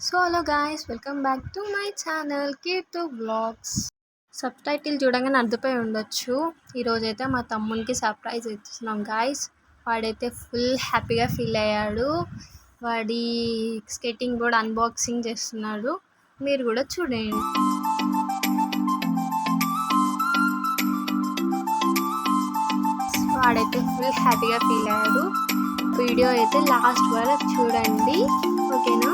So hello guys, welcome back to my channel Keerthu vlogs. Subtitle చూడంగానే అర్థమై ఉండొచ్చు. ఈరోజైతే మా తమ్మునికి సర్ప్రైజ్ ఇస్తున్నాం గాయ్స్. వాడైతే ఫుల్ హ్యాపీగా ఫీల్ అయ్యాడు. వాడి స్కేటింగ్ బోర్డ్ అన్బాక్సింగ్ చేస్తున్నాడు. మీరు కూడా చూడండి. వాడైతే ఫుల్ హ్యాపీగా ఫీల్ అయ్యాడు. వీడియో అయితే లాస్ట్ వరకు చూడండి, ఓకేనా?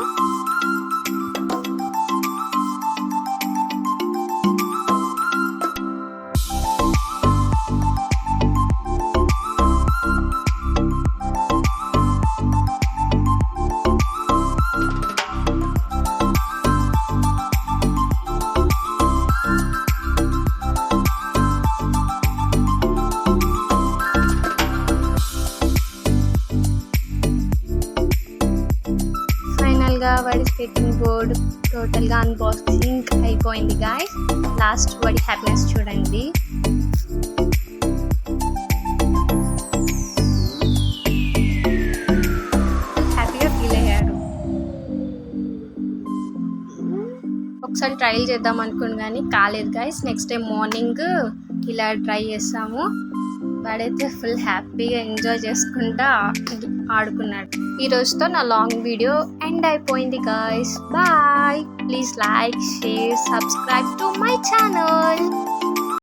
వాడి స్కేటింగ్ బోర్డ్ టోటల్గా అన్బాక్సింగ్ అయిపోయింది గాయ్స్. లాస్ట్ వాడి హ్యాపీనెస్ చూడండి. హ్యాపీగా ఫీల్ అయ్యాడు. ఒకసారి ట్రైల్ చేద్దాం అనుకుని కానీ కాలేదు గాయ్స్. నెక్స్ట్ డే మార్నింగ్ ఇలా ట్రై చేస్తాము. వాడైతే ఫుల్ హ్యాపీగా ఎంజాయ్ చేసుకుంటా ఆడుకున్నాడు. ఈ రోజుతో నా లాంగ్ వీడియో ఎండ్ అయిపోయింది guys. Bye. Please like, share, subscribe to my channel.